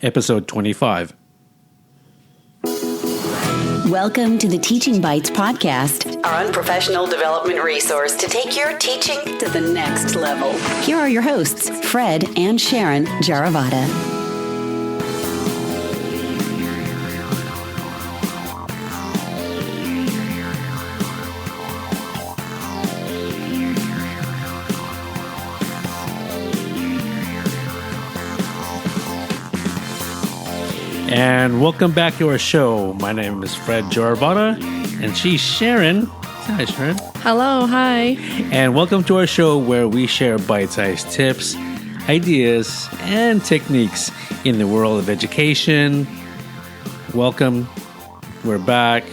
episode 25. Welcome to the Teaching Bites podcast, our unprofessional development resource to take your teaching to the next level. Here are your hosts, Fred and Sharon Jaravada. And welcome back to our show. My name is Fred Jaravada, and she's Sharon. Hi, Sharon. Hello, hi. And welcome to our show where we share bite-sized tips, ideas, and techniques in the world of education. Welcome. We're back.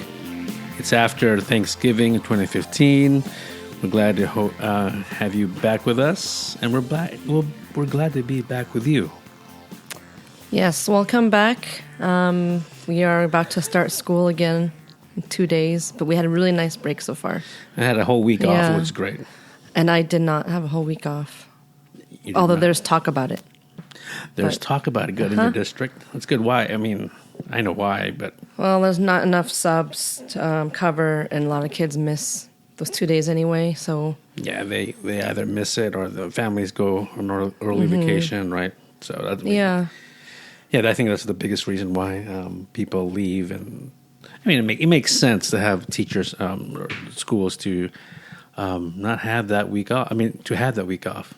It's after Thanksgiving 2015. We're glad to have you back with us, and we're back. We're glad to be back with you. Yes, welcome back. We are about to start school again in 2 days, but we had a really nice break so far. I had a whole week off, which was great. And I did not have a whole week off, although there's talk about it. There's talk about it good in your district. That's good. Why? I mean, I know why, but... Well, there's not enough subs to cover, and a lot of kids miss those 2 days anyway, so... Yeah, they either miss it or the families go on early vacation, right? So that's... Yeah. Yeah, I think that's the biggest reason why people leave. And I mean, it makes sense to have teachers or schools to not have that week off. I mean, to have that week off.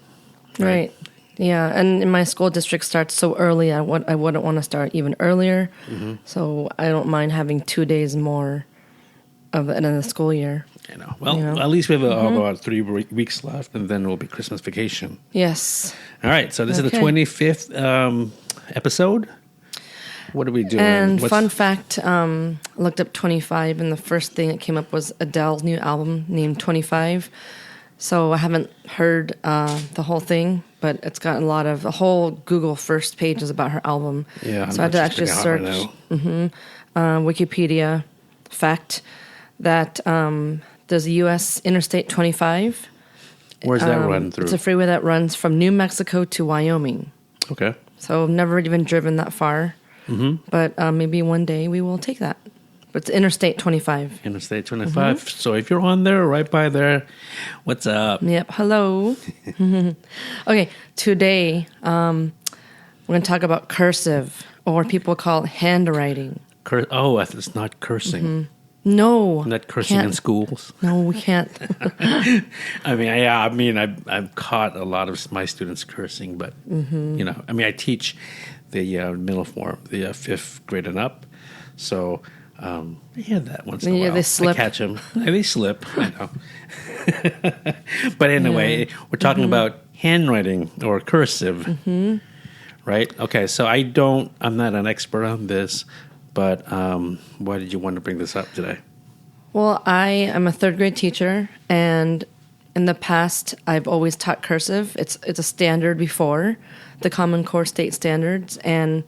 Right. Yeah, and my school district starts so early, I wouldn't want to start even earlier. Mm-hmm. So I don't mind having 2 days more of it in the school year. I know. Well, at least we have about 3 weeks left, and then it will be Christmas vacation. Yes. All right, so this is the 25th episode. What are we doing? And fun fact, I looked up 25, and the first thing that came up was Adele's new album named 25. So I haven't heard the whole thing, but it's got a lot of, the whole Google first page is about her album. Yeah, so I had to actually search Wikipedia fact that there's a U.S. Interstate 25. Where's that run through? It's a freeway that runs from New Mexico to Wyoming. Okay. So I've never even driven that far, but maybe one day we will take that. But it's Interstate 25. Interstate 25. Mm-hmm. So if you're on there, right by there, what's up? Yep. Hello. Okay. Today, we're going to talk about cursive, or people call it handwriting. It's not cursing. Mm-hmm. No. Not cursing in schools. No, we can't. I mean, I've caught a lot of my students cursing, but, I teach the middle form, the 5th grade and up. So, I hear that once in a while. They slip. I catch them. They slip, I know. But anyway, we're talking about handwriting or cursive, right? Okay, so I'm not an expert on this, but why did you want to bring this up today? Well, I am a 3rd grade teacher, and in the past, I've always taught cursive. It's a standard before the Common Core state standards, and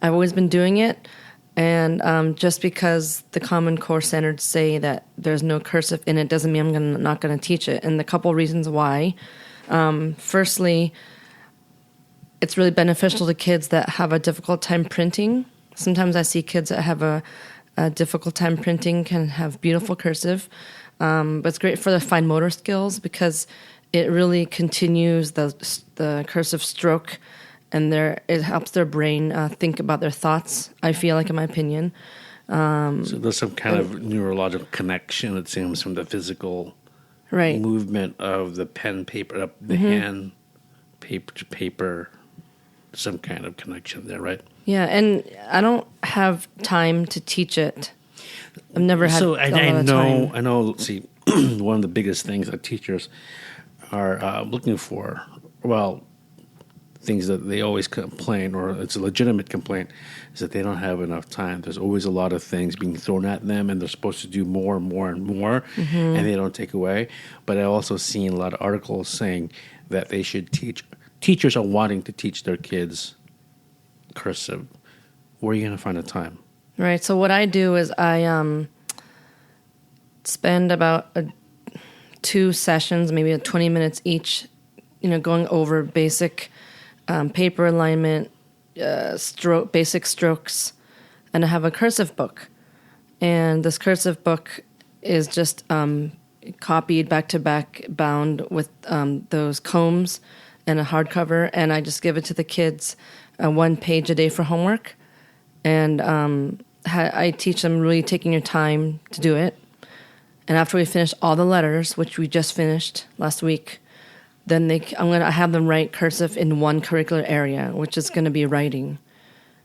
I've always been doing it. And just because the Common Core standards say that there's no cursive in it doesn't mean I'm not going to teach it. And the couple reasons why. Firstly, it's really beneficial to kids that have a difficult time printing. Sometimes I see kids that have a difficult time printing can have beautiful cursive. But it's great for their fine motor skills because it really continues the cursive stroke, and it helps their brain think about their thoughts, I feel like, in my opinion. So there's some kind of neurological connection, it seems, from the physical movement of the pen paper, the hand paper to paper, some kind of connection there, right? Yeah, and I don't have time to teach it. I've never had a lot of time. I know, see, one of the biggest things that teachers are looking for, things that they always complain, or it's a legitimate complaint, is that they don't have enough time. There's always a lot of things being thrown at them, and they're supposed to do more and more and more, and they don't take away. But I've also seen a lot of articles saying that they should teachers are wanting to teach their kids cursive. Where are you going to find the time? Right. So what I do is I spend about 2 sessions, maybe 20 minutes each, going over basic paper alignment, basic strokes, and I have a cursive book. And this cursive book is just copied back to back, bound with those combs and a hardcover. And I just give it to the kids 1 page a day for homework. And I teach them really taking your time to do it. And after we finish all the letters, which we just finished last week, then I'm going to have them write cursive in one curricular area, which is going to be writing.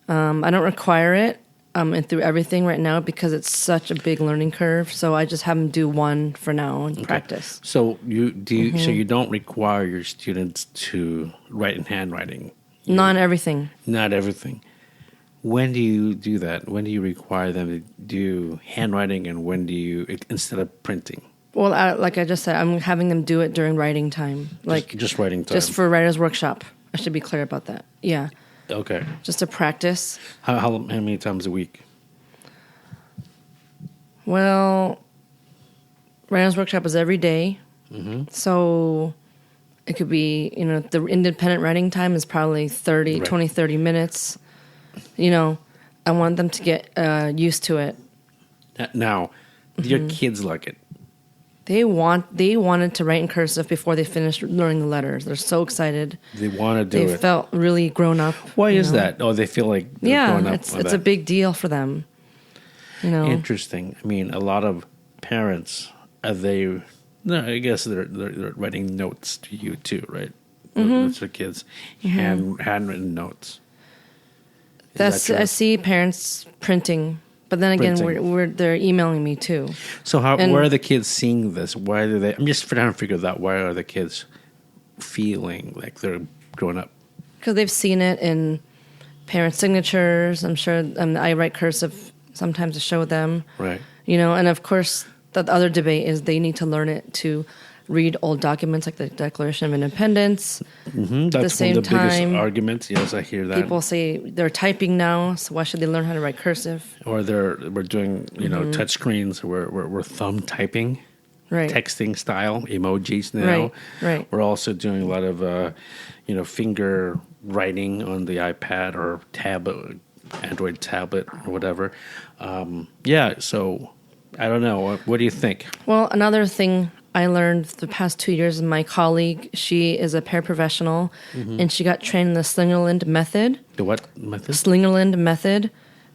I don't require it and through everything right now because it's such a big learning curve. So I just have them do one for now and practice. So so you don't require your students to write in handwriting? Not everything. Not everything. When do you do that? When do you require them to do handwriting, and when do you, instead of printing? Well, like I just said, I'm having them do it during writing time. Just writing time. Just for writer's workshop. I should be clear about that. Yeah. Okay. Just to practice. How many times a week? Well, writer's workshop is every day. Mm-hmm. So it could be, the independent writing time is probably 30 minutes. I want them to get used to it. Now, do your kids like it? They wanted to write in cursive before they finished learning the letters. They're so excited. They want to do it. They felt really grown up. Why is that? Oh, they feel like they're grown up. It's a big deal for them. Interesting. I mean, a lot of parents, I guess they're writing notes to you too, right? Notes for kids, handwritten notes. I see parents printing. But then again, they're emailing me too. So where are the kids seeing this? Why do they? I'm just trying to figure that. Why are the kids feeling like they're growing up? Because they've seen it in parent signatures. I'm sure. I write cursive sometimes to show them. Right. And of course, the other debate is they need to learn it to read old documents like the Declaration of Independence. Mm-hmm. That's at the same one of the time, biggest arguments. Yes, I hear that. People say they're typing now, so why should they learn how to write cursive? Or we're doing touch screens. We're thumb typing, right? Texting style emojis now. Right. We're also doing a lot of finger writing on the iPad or tablet, Android tablet or whatever. So I don't know. What do you think? Well, another thing I learned the past 2 years, my colleague, she is a paraprofessional, and she got trained in the Slingerland method. The what method? Slingerland method.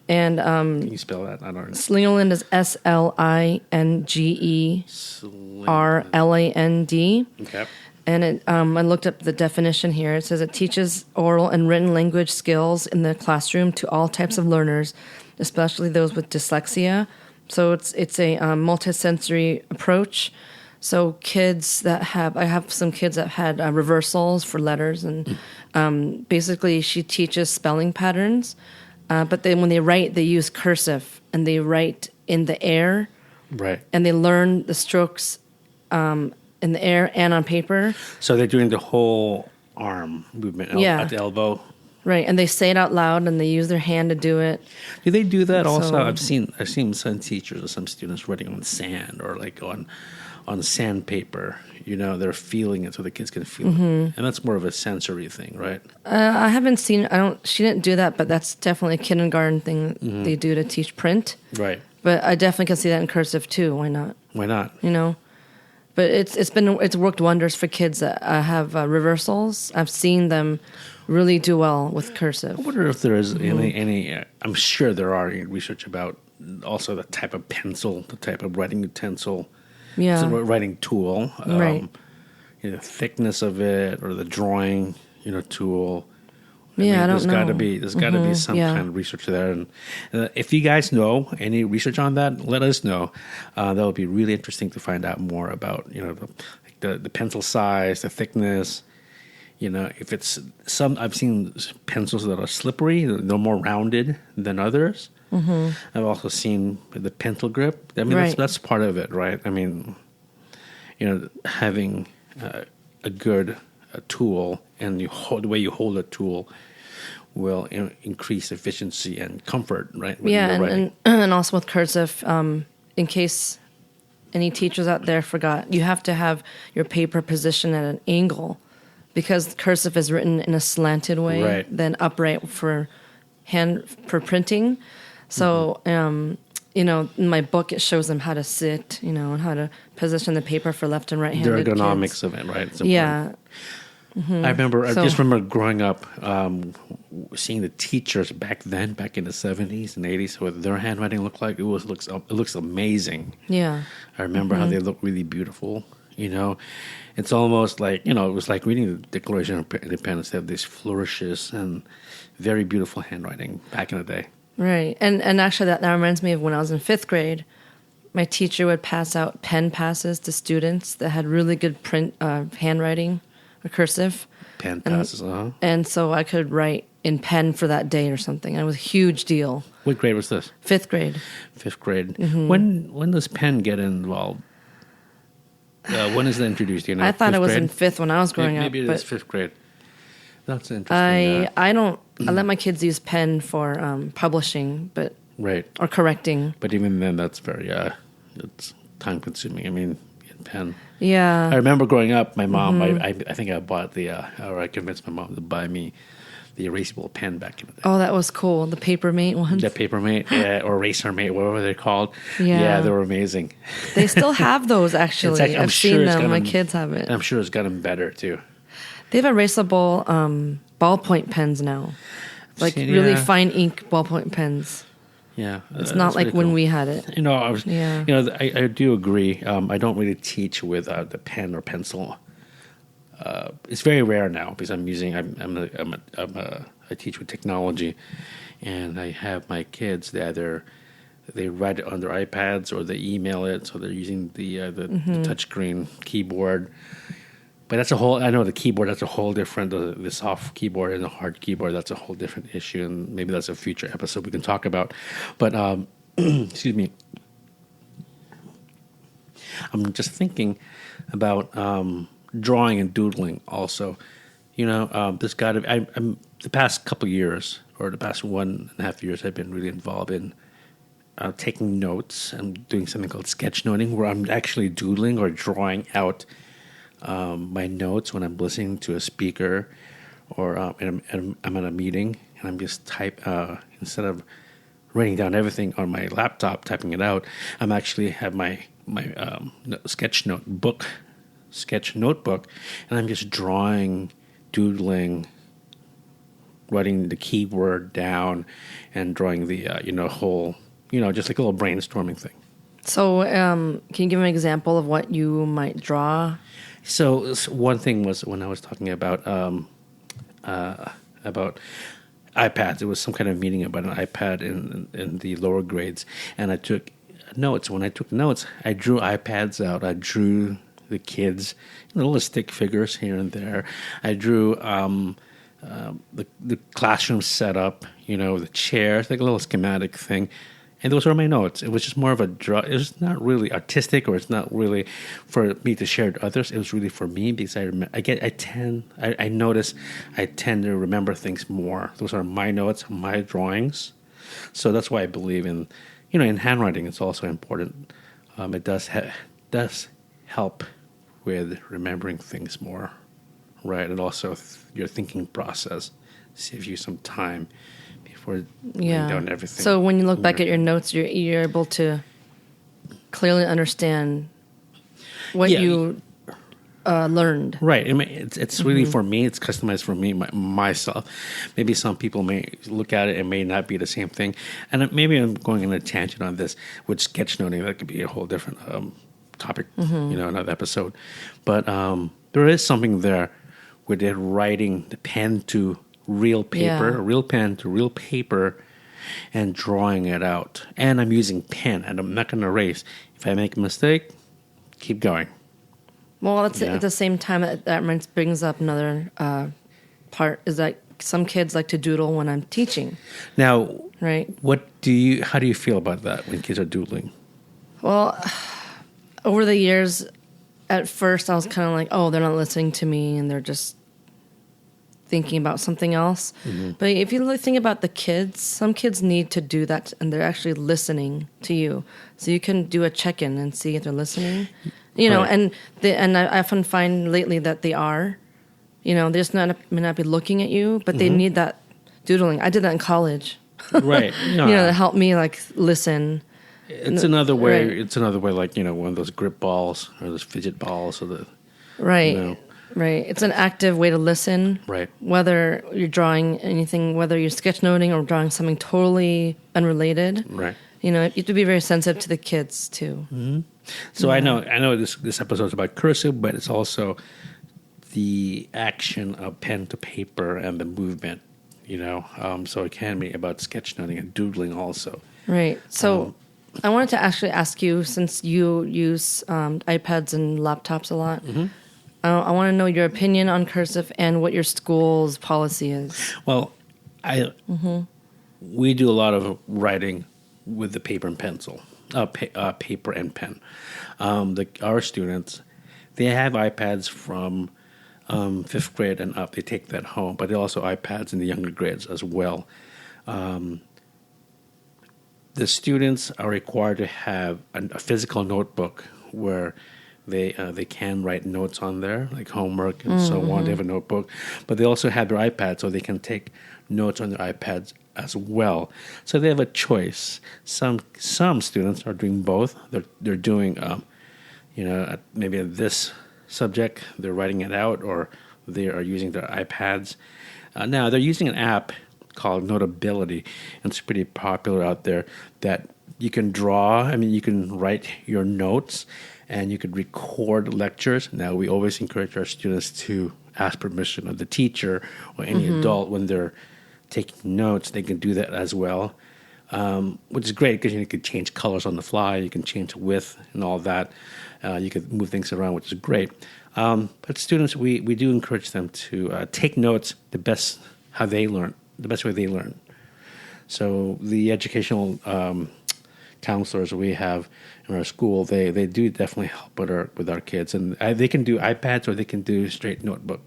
And can you spell that? I don't know. Slingerland is SLINGERLAND. Okay. And I looked up the definition here. It says it teaches oral and written language skills in the classroom to all types of learners, especially those with dyslexia. So it's a multisensory approach. So I have some kids that had reversals for letters, and basically she teaches spelling patterns. But then when they write, they use cursive, and they write in the air. Right. And they learn the strokes in the air and on paper. So they're doing the whole arm movement at the elbow. Right, and they say it out loud, and they use their hand to do it. Do they do that also? I've seen some teachers or some students writing on sand or like on sandpaper. They're feeling it so the kids can feel it, and that's more of a sensory thing, right? I haven't seen. She didn't do that, but that's definitely a kindergarten thing they do to teach print. Right. But I definitely can see that in cursive too. Why not? Why not? But it's worked wonders for kids that have reversals. I've seen them really do well with cursive. I wonder if there is any. I'm sure there are research about also the type of pencil, the type of writing utensil, writing tool, right? The thickness of it or the drawing, tool. I don't know. There's got to be some kind of research there, and if you guys know any research on that, let us know. That would be really interesting to find out more about. The pencil size, the thickness. If it's I've seen pencils that are slippery, they're more rounded than others. Mm-hmm. I've also seen the pencil grip. I mean, that's part of it, right? I mean, having a good tool and the way you hold a tool will increase efficiency and comfort, right? And also with cursive, in case any teachers out there forgot, you have to have your paper positioned at an angle because cursive is written in a slanted way Right. than upright for printing. So, you know, in my book, it shows them how to sit, you know, and how to position the paper for left and The right-handed ergonomics kids. of it, right? It's important. Yeah. I So- just remember growing up, seeing the teachers back then, back in the 70s and 80s, what their handwriting looked like. It looks amazing. Yeah. I remember how they look really beautiful. You know, it's almost like, you know, it was like reading the Declaration of Independence. They have these flourishes and very beautiful handwriting back in the day. Right. And actually that reminds me of when I was in 5th grade, my teacher would pass out pen passes to students that had really good print handwriting or cursive. Pen passes, And so I could write in pen for that day or something. It was a huge deal. What grade was this? 5th grade. 5th grade. Mm-hmm. When does pen get involved? When is that introduced? You know, I thought it was grade? in 5th when I was growing Maybe up. it is But 5th grade. That's interesting. I let my kids use pen for publishing, but Right. or correcting. But even then, that's very it's time consuming. I mean, in pen. I Yeah. remember growing up, my mom. Mm-hmm. I think I bought or I convinced my mom to buy me the erasable pen back in the day. Oh, that was cool. The Papermate ones. The Papermate or Erasermate, whatever they're called. Yeah. They were amazing. They still have those actually. It's I'm I've sure seen it's them. My gotten- kids have it. I'm sure it's gotten better too. They have erasable ballpoint pens now. Like seen- really yeah. fine ink ballpoint pens. Yeah, It's not like when we had it. You know, I was. Yeah. You know, I do agree. I don't really teach with the pen or pencil. It's very rare now because I'm using. I teach with technology, and I have my kids. They write it on their iPads or they email it, so they're using the touchscreen keyboard. But that's a whole. I know the keyboard. That's a whole different. The soft keyboard and the hard keyboard. That's a whole different issue, and maybe that's a future episode we can talk about. But excuse me. I'm just thinking about drawing and doodling. Also, you know, this got to. I'm the past couple of years or the past 1.5 years, I've been really involved in taking notes and doing something called sketchnoting, where I'm actually doodling or drawing out my notes when I'm listening to a speaker or I'm at a meeting and I'm just instead of writing down everything on my laptop, typing it out, I'm actually have my sketch notebook, and I'm just drawing, doodling, writing the keyword down, and drawing the whole, just like a little brainstorming thing. So, can you give an example of what you might draw? So one thing was when I was talking about iPads. It was some kind of meeting about an iPad in the lower grades, and I took notes. When I took notes, I drew iPads out. I drew the kids, little stick figures here and there. I drew the classroom setup, the chairs, like a little schematic thing. And those were my notes. It was just more of a draw. It was not really artistic, or it's not really for me to share with others. It was really for me because I notice I tend to remember things more. Those are my notes, my drawings. So that's why I believe in, in handwriting. It's also important. It does help with remembering things more, right? And also your thinking process saves you some time before laying down everything. So when you look back at your notes, you're able to clearly understand what you learned. Right. I mean, it's really for me. It's customized for me, myself. Maybe some people may look at it and may not be the same thing. And maybe I'm going on a tangent on this with sketchnoting. That could be a whole different topic, another episode. But there is something there where they're writing the pen to real paper, real pen to real paper, and drawing it out. And I'm using pen, and I'm not going to erase. If I make a mistake, keep going. Well, that's at the same time that brings up another part is that some kids like to doodle when I'm teaching. Now, right? How do you feel about that when kids are doodling? Well, over the years, at first I was kind of like, oh, they're not listening to me, and they're just thinking about something else. Mm-hmm. But if you really think about the kids, some kids need to do that, and they're actually listening to you. So you can do a check-in and see if they're listening. And I often find lately that they are. You know, they just may not be looking at you, but they need that doodling. I did that in college. Right. No. You know, that helped me like listen. It's another way. Right. It's another way, like, one of those grip balls or those fidget balls, or the Right. You know. Right. It's an active way to listen. Right. Whether you're drawing anything, whether you're sketchnoting or drawing something totally unrelated. Right. You know, you have to be very sensitive to the kids too. So I know this episode is about cursive, but it's also the action of pen to paper and the movement. So it can be about sketchnoting and doodling also. Right. So I wanted to actually ask you, since you use iPads and laptops a lot, I want to know your opinion on cursive and what your school's policy is. Well, we do a lot of writing with the paper and pencil, paper and pen. Our students, they have iPads from 5th grade and up. They take that home, but they also iPads in the younger grades as well. The students are required to have a physical notebook where they can write notes on there, like homework and so on. They have a notebook, but they also have their iPad, so they can take notes on their iPads as well. So they have a choice. Some students are doing both. They're doing, maybe in this subject they're writing it out, or they are using their iPads. Now they're using an app called Notability, and it's pretty popular out there, that you can draw. I mean, you can write your notes, and you could record lectures. Now, we always encourage our students to ask permission of the teacher or any adult when they're taking notes. They can do that as well, which is great because you could change colors on the fly. You can change width and all that. You could move things around, which is great. But students, we do encourage them to take notes the best way they learn. So the educational counselors we have in our school, they do definitely help with our kids, and they can do iPads or they can do straight notebook.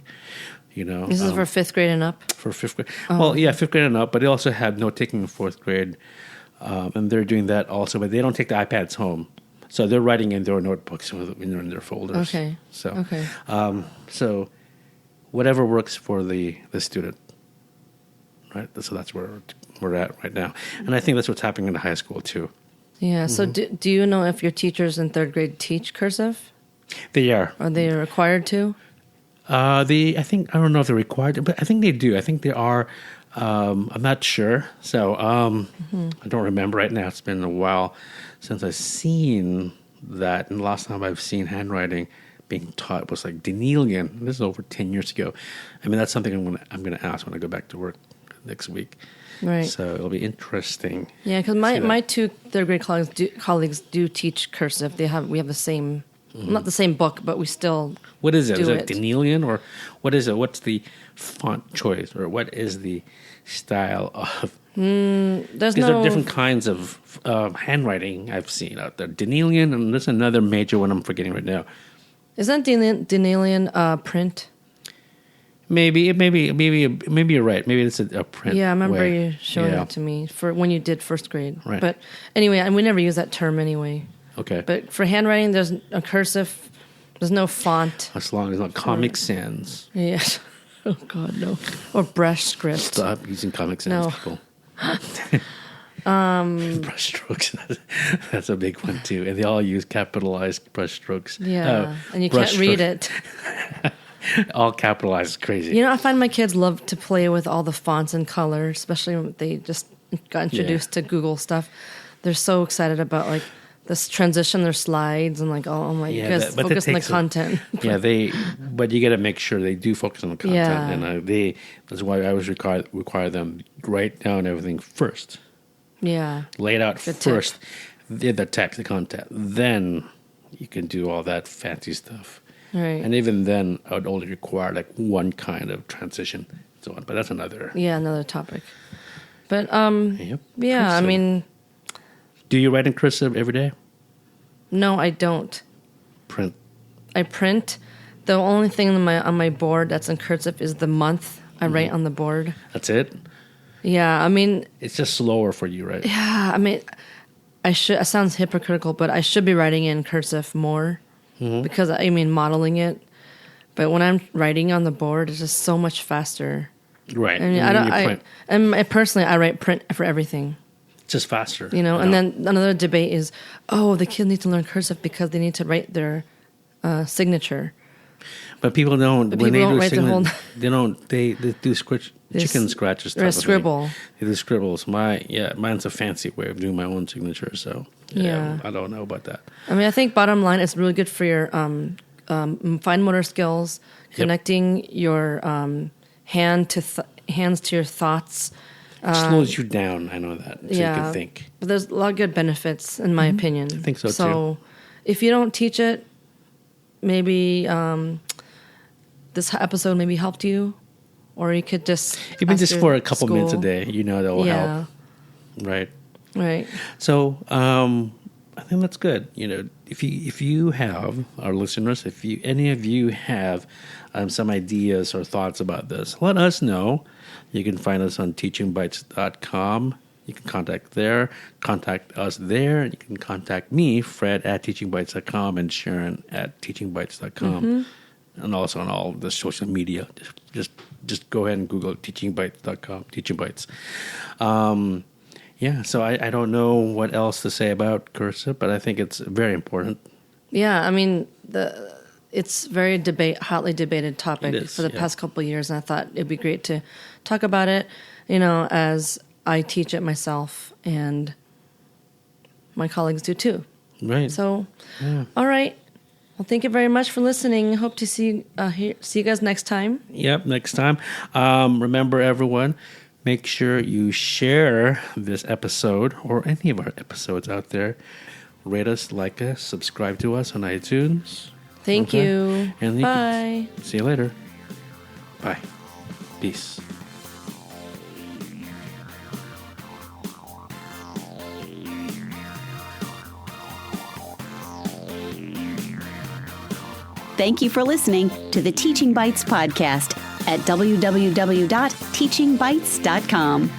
This is for 5th grade and up. For 5th grade, well, yeah, 5th grade and up, but they also have note taking in 4th grade, and they're doing that also. But they don't take the iPads home, so they're writing in their notebooks when they're in their folders. Okay. So whatever works for the student, right? So that's where we're at right now, and I think that's what's happening in the high school too. Yeah. So do you know if your teachers in 3rd grade teach cursive? They are. Are they required to? I don't know if they're required to, but I think they do. I think they are. I'm not sure. So I don't remember right now. It's been a while since I've seen that. And the last time I've seen handwriting being taught was like Denelian. This is over 10 years ago. I mean, that's something I'm going to ask when I go back to work next week. Right. So it'll be interesting. Yeah, because my 2 3rd grade colleagues do teach cursive. We have the same, not the same book, but we still. What is it? Is do it Denelian, or what is it? What's the font choice, or what is the style of? There's There are different kinds of handwriting I've seen out there. Denelian, and there's another major one I'm forgetting right now. Isn't Denelian print? Maybe you're right. Maybe it's a print. Yeah, I remember way. you showing it to me for when you did 1st grade. Right. But anyway, and we never use that term anyway. Okay. But for handwriting, there's a cursive. There's no font. As long as not Comic Sans. Yes. Oh God, no. Or brush script. Stop using Comic Sans, No. people. Brush strokes. That's a big one too, and they all use capitalized brush strokes. Yeah, and you brush can't read strokes. it. All capitalized is crazy. You know, I find my kids love to play with all the fonts and colors, especially when they just got introduced to Google stuff. They're so excited about like this transition, their slides, and like, oh my, you guys focus on the content. But you got to make sure they do focus on the content, Yeah. and that's why I always require them write down everything first, Yeah. lay it out Good first, the text, the content, then you can do all that fancy stuff. Right. And even then, I would only require like one kind of transition, and so on. But that's another. Yeah, another topic. But Yep. yeah, I Cursive. mean, Do you write in cursive every day? no, I don't. Print. I print. The only thing on my board that's in cursive is the month I write on the board. That's it. Yeah, I mean, It's just slower for you, right? yeah, I mean, I should. It sounds hypocritical, but I should be writing in cursive more because I mean modeling it. But when I'm writing on the board, it's just so much faster. Right. I mean, personally, I write print for everything. It's just faster. And then another debate is, the kids need to learn cursive because they need to write their signature. But people don't. But when people they don't do write the whole. they don't. They do chicken scratches. Or a scribble. They do scribbles. Mine's a fancy way of doing my own signature. So Yeah. I don't know about that. I mean, I think bottom line, it's really good for your fine motor skills, connecting your hands to your thoughts. Slows you down. I know that. So you can think. But there's a lot of good benefits, in my opinion. I think so, too. So if you don't teach it, maybe this episode maybe helped you, or you could just Even ask just your for a couple minutes a school. day, that will help. Right. Right. So I think that's good. If you have, our listeners, if any of you have some ideas or thoughts about this, let us know. You can find us on teachingbytes.com. You can contact us there. You can contact me, Fred, at teachingbytes.com, and Sharon at teachingbytes.com. And also on all the social media. Just go ahead and Google teachingbytes.com, Teaching Bytes. So I don't know what else to say about Cursive, but I think it's very important. Yeah, I mean, it's very hotly debated topic for the past couple of years, and I thought it'd be great to talk about it, as I teach it myself, and my colleagues do too. Right. So, all right. Well, thank you very much for listening. Hope to see you guys next time. Yep, next time. Remember, everyone, make sure you share this episode or any of our episodes out there. Rate us, like us, subscribe to us on iTunes. Thank you. And Bye. See you later. Bye. Peace. Thank you for listening to the Teaching Bites podcast at www.teachingbytes.com.